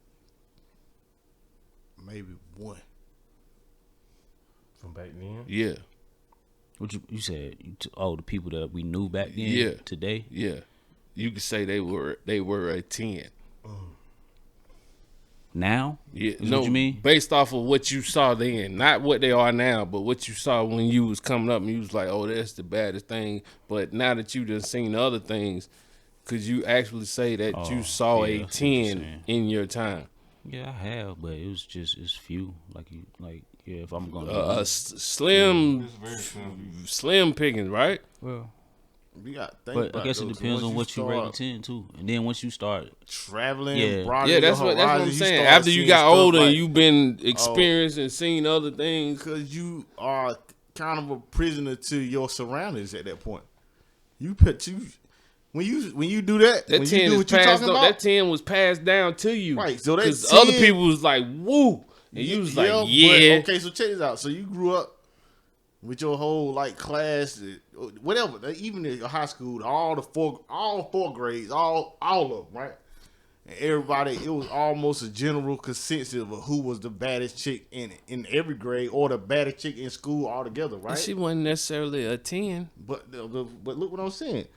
Maybe one. From back then? Yeah. What you said? The people that we knew back then. Yeah. Today. Yeah. You could say they were a 10. Now. Yeah. Is what you mean? Based off of what you saw then, not what they are now, but what you saw when you was coming up and you was like, oh, that's the baddest thing. But now that you done seen other things, could you actually say that you saw yeah, a I see what you're 10 saying. in your time? Yeah, I have, but it's few. Yeah, if I'm gonna Slim pickings, right? well, You got to think but about I guess it those. depends Once on what you rate a start 10 too. And then once you start, traveling, Yeah. broadening Yeah, that's your what I'm horizons, saying. start After you seeing got stuff older and like- you've been experienced and seen other things. because you are kind of a prisoner to your surroundings at that point. When you do that, That when 10 you do is what you passed talking up. about, That 10 was passed down to you. right? So that because 10, other people was like, woo. And you was like, yeah. But, okay, so check this out. So you grew up with your whole like class, whatever, even in high school, all four grades, all of them, right? And everybody, it was almost a general consensus of who was the baddest chick in every grade or the baddest chick in school altogether, right? And she wasn't necessarily a 10. But look what I'm saying.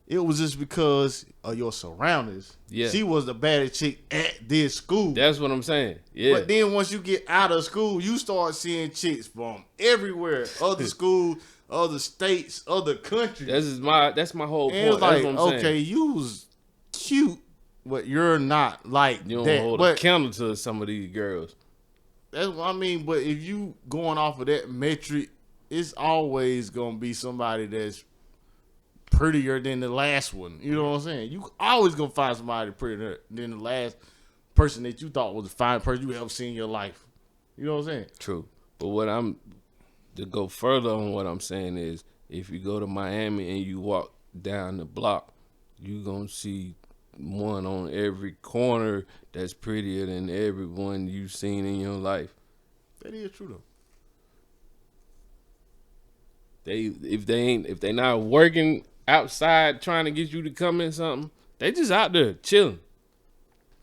It was just because of your surroundings. Yeah. She was the baddest chick at this school. That's what I'm saying. Yeah. But then once you get out of school, you start seeing chicks from everywhere, other schools, other states, other countries. That's my whole and point. it's like, That's what I'm okay, saying. you was cute, but you're not like You don't that. hold a candle to some of these girls. That's what I mean. But if you going off of that metric, it's always gonna be somebody that's prettier than the last one. You know what I'm saying? You always gonna find somebody prettier than the last person that you thought was the finest person you ever seen in your life. You know what I'm saying? True. But to go further on what I'm saying is, if you go to Miami and you walk down the block, you gonna see one on every corner that's prettier than everyone you've seen in your life. That is true though. If they not working outside trying to get you to come in something, they just out there chilling.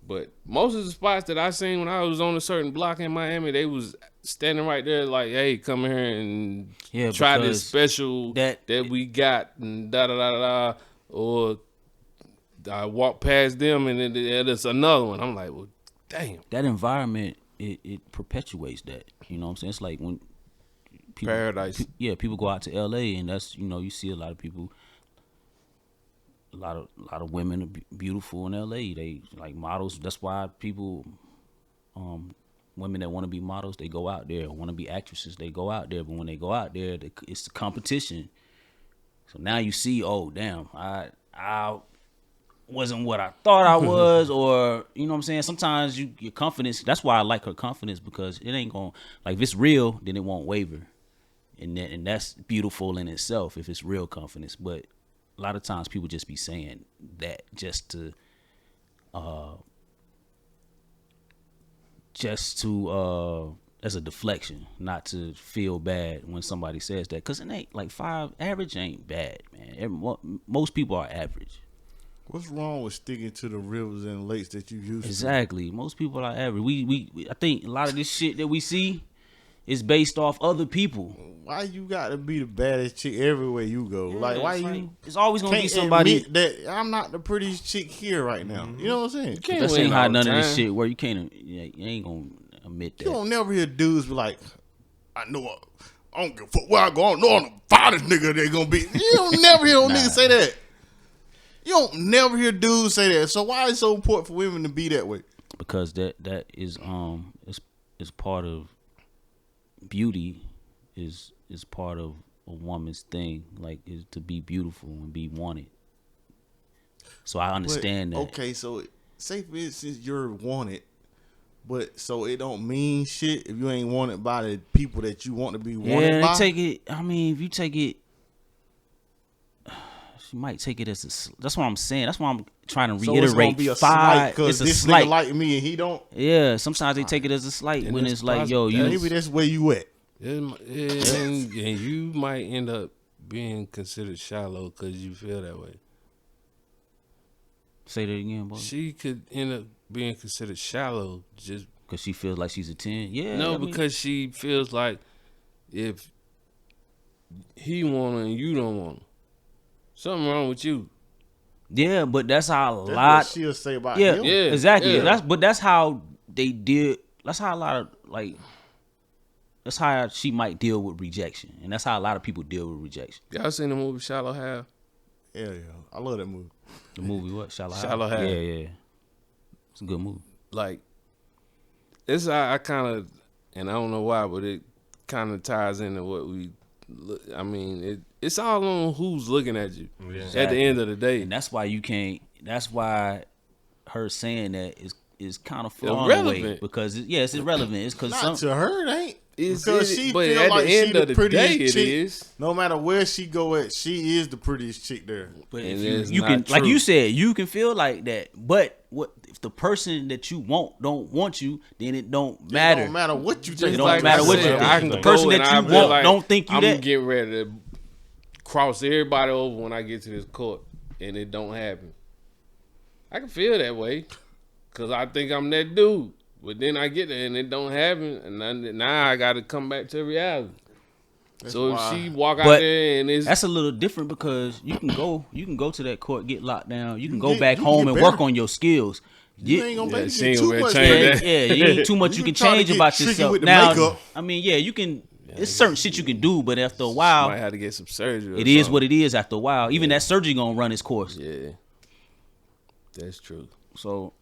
But most of the spots that I seen when I was on a certain block in Miami, they was standing right there like, hey, come here and try this special that we got and da da da da. Or I walk past them and it's another one. I'm like, well, damn. That environment, it perpetuates that. You know what I'm saying? It's like when people, paradise. People go out to LA and that's, you see a lot of people. A lot of women are beautiful in LA. They like models. That's why people, women that want to be models, they go out there. Want to be actresses, they go out there. But when they go out there, it's the competition. So now you see, oh damn, I wasn't what I thought I was, or you know what I'm saying. Sometimes your confidence. That's why I like her confidence, because it ain't gonna, like, if it's real, then it won't waver, and that's beautiful in itself if it's real confidence. But a lot of times people just be saying that just to as a deflection, not to feel bad when somebody says that, because it ain't like 5 average ain't bad, man. Most people are average. What's wrong with sticking to the rivers and lakes that you used to? Exactly. Most people are average. We I think a lot of this shit that we see is based off other people. Why you got to be the baddest chick everywhere you go? Yeah, like, why it's you? like, it's always gonna be Can't somebody admit that I'm not the prettiest chick here right now. Mm-hmm. You know what I'm saying? You can't That's win ain't how all the none of this time. shit where you can't. You ain't gonna admit that. You don't never hear dudes be like, I know I don't give a fuck where I go. I don't know I'm the finest nigga they gonna be. You don't never hear no niggas say that. You don't never hear dudes say that. So why is it so important for women to be that way? Because that is part of beauty, is part of a woman's thing, like, is to be beautiful and be wanted. So I understand that. Okay, so say for instance you're wanted, but so it don't mean shit if you ain't wanted by the people that you want to be wanted by. Yeah, take it. I mean, if you take it, she might take it as a. That's what I'm saying. That's why I'm trying to So reiterate. it's gonna be a 5. slight because It's a this slight. nigga like me and he don't. Yeah, sometimes they take it as a slight And when it's it's like, yo, you. Maybe that's where you at. And you might end up being considered shallow because you feel that way. Say that again, boy. She could end up being considered shallow just Because she feels like she's a 10. Yeah. no, I mean, because she feels like if he want her and you don't want her, something wrong with you. Yeah, but that's how a That's lot. what she'll say about Yeah, him. Yeah, exactly. yeah. That's how they deal. That's how a lot of, like. That's how she might deal with rejection, and that's how a lot of people deal with rejection. Y'all seen the movie Shallow Half? Yeah. I love that movie. The movie, what? Shallow Shallow Half? Half. Yeah. It's a good movie. Like, it's I kind of, and I don't know why, but it kind of ties into what we. I mean, it's all on who's looking at you. Yeah. At the end of the day, And that's why you can't. That's why her saying that is kind of far away, Irrelevant. because it's irrelevant. It's because Not to her, it ain't. Because she but feel at like the she end the of the prettiest day, it chick. is. No matter where she go at, she is the prettiest chick there. But And if it's you not can, like true. you said, you can feel like that. But what if the person that you want don't want you? Then it don't matter. It don't matter what you Just think. It don't like matter I what said, you I think. can The go person and that I'll you be want like, don't think you I'm that. getting ready to cross everybody over when I get to this court, and it don't happen. I can feel that way because I think I'm that dude. But then I get there and it don't happen, and now I got to come back to reality. So if she walk out But there and it's that's a little different because you can go to that court, get locked down. You can go get- back you can home get and work better. on your skills. You Yeah, ain't gonna Yeah, make she it ain't too gonna much change better. that. you ain't too much you can can try to change get about tricky yourself. with the Now, makeup. I mean, yeah, you can. There's certain shit you can do, but after a while, might have to get some surgery. or it is something. what it is. After a while, even that surgery gonna run its course. Yeah, that's true. So,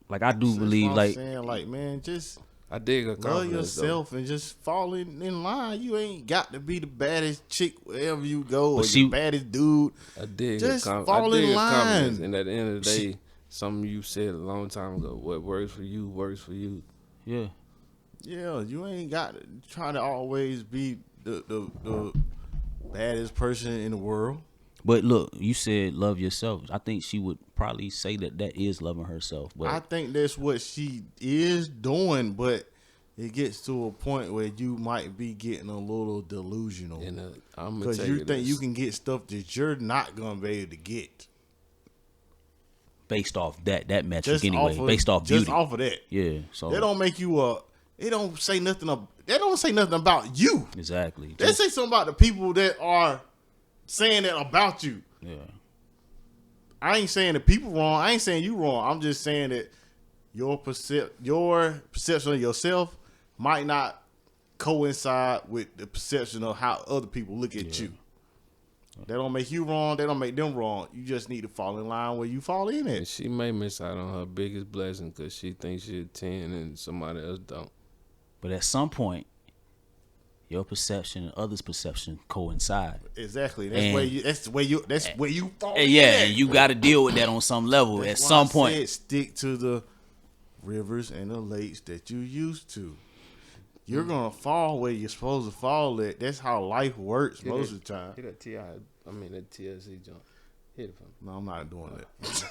like, I do That's believe, what I'm like, saying, like, man, just I dig her love confidence though. yourself and just fall in line. You ain't got to be the baddest chick wherever you go, or see- the baddest dude. I dig Just her fall I dig in her confidence. line. And at the end of the day, something you said a long time ago, what works for you works for you. yeah, Yeah, you ain't got to try to always be the baddest person in the world. but look, you said love yourself. I think she would probably say that is loving herself. But I think that's what she is doing, but it gets to a point where you might be getting a little delusional And I'm gonna because tell you you think this. you can get stuff that you're not gonna be able to get. based off that metric Just anyway, based off beauty. just off of that. Yeah, so That don't make you it don't say nothing. They don't say nothing about you. exactly. They say something about the people that are saying that about you. Yeah. I ain't saying the people wrong. I ain't saying you wrong. I'm just saying that your perception of yourself might not coincide with the perception of how other people look at you. That don't make you wrong. They don't make them wrong. You just need to fall in line where you fall in And at. she may miss out on her biggest blessing because she thinks she's a 10 and somebody else don't. But at some point, your perception and others' perception coincide. Exactly. That's And- where you. That's where you fall. And in yeah, at. and you got to deal with that on some level That's at why some I point. said stick to the rivers and the lakes that you used to. You're gonna fall where you're supposed to fall at. That's how life works most of the time. Hit that that TLC jump. Hit it for me. No, I'm not doing that.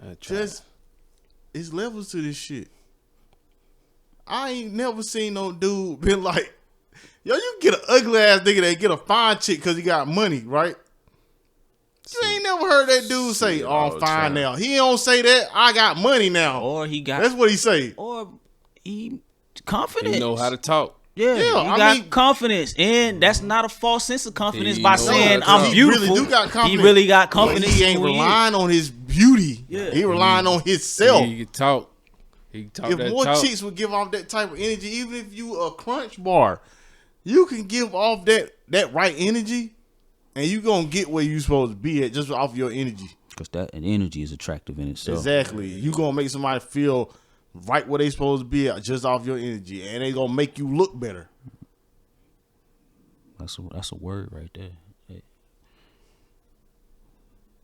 I tried. Just it's levels to this shit. I ain't never seen no dude been like, yo, you get an ugly ass nigga that get a fine chick because he got money, right? You ain't never heard that dude say, it "Oh, all I'm the fine time. now." He don't say that. I got money now. Or he got, That's what he say. or he confident. You know how to talk. Yeah, Yeah, he I got mean- confidence, and that's not a false sense of confidence He by know saying how to I'm talk. He really beautiful. do got confidence. He really got But confidence. he ain't in who he is. relying on his beauty. Yeah. He relying on himself. He can talk. He can talk If that more talk. chicks would give off that type of energy, even if you a crunch bar, you can give off that right energy, and you gonna get where you supposed to be at just off your energy. Because that and energy is attractive in itself. Exactly. You gonna make somebody feel right where they supposed to be at just off your energy, and they gonna make you look better. That's a word right there. Hey.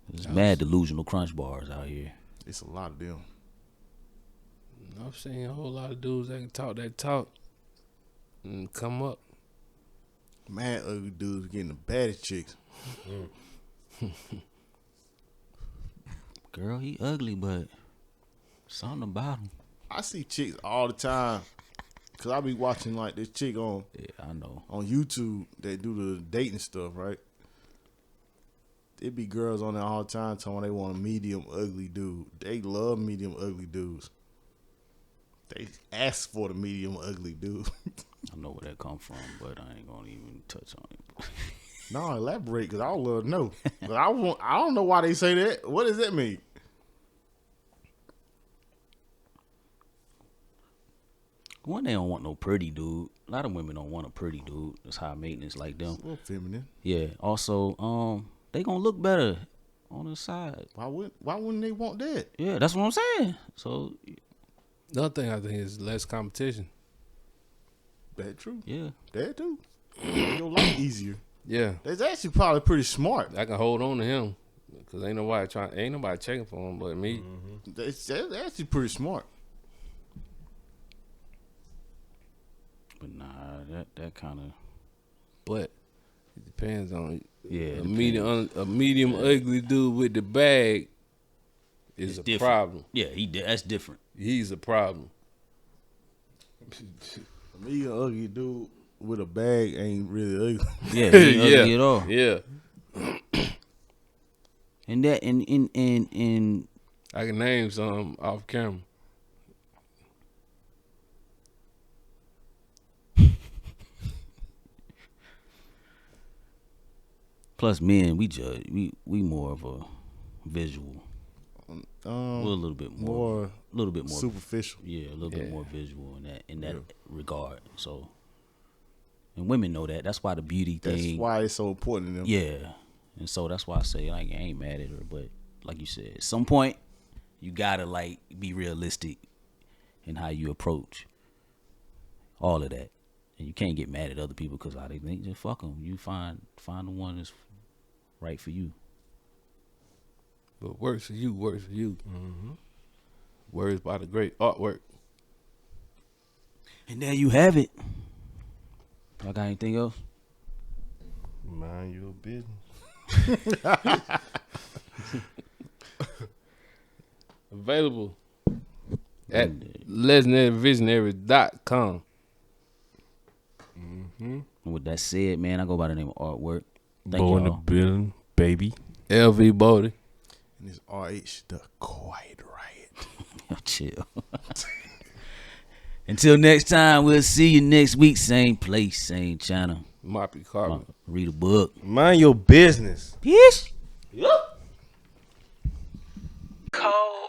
There's mad delusional crunch bars out here. It's a lot of them. I've seen a whole lot of dudes that can talk that talk and come up. Mad ugly dudes getting the baddest chicks. Girl, he ugly, but something about him. I see chicks all the time. Cause I be watching like this chick on Yeah, I know. YouTube that do the dating stuff, right? It be girls on there all the time telling they want a medium ugly dude. They love medium ugly dudes. They ask for the medium ugly dude. I know where that come from, but I ain't gonna even touch on it. No, elaborate, cause I would love to know. But I don't know why they say that. What does that mean? One, they don't want no pretty dude. A lot of women don't want a pretty dude. That's high maintenance like them. A little feminine. Yeah. Also, they gonna look better on the side. Why wouldn't they want that? Yeah, that's what I'm saying. So The other thing I think is less competition. That true. yeah, That too. Make your life easier. Yeah, That's actually probably pretty smart. I can hold on to him because ain't nobody checking for him but me. That's actually pretty smart. But nah, that kind of. But it depends on Yeah, a medium ugly dude with the bag is It's a different. problem. Yeah, that's different. He's a problem. Me, an ugly dude with a bag ain't really ugly. Yeah, he ain't Yeah. ugly at all. Yeah. And that and I can name some off camera. plus men, we judge. We more of a visual. We're a little bit more, a little bit more superficial. Yeah, a little bit Yeah. more visual in that regard. So, and women know that. That's why the beauty That's thing. why it's so important to them. Yeah, and so that's why I say like I ain't mad at her, but like you said, at some point you gotta like be realistic in how you approach all of that, and you can't get mad at other people because how they think. Just fuck them. You find the one that's right for you. But works for you, works for you. Mm-hmm. Words by the great artwork. And there you have it. Y'all got anything else? Mind your business. Available at legendaryvisionary.com. And with that said, man, I go by the name of Artwork. Thank Boy in the y'all. building, baby. LV Bodie. And it's RH, the Quiet Riot. Chill. Until next time, we'll see you next week. Same place, same channel. Moppy Carter. Read a book. Mind your business. Peace. Cold.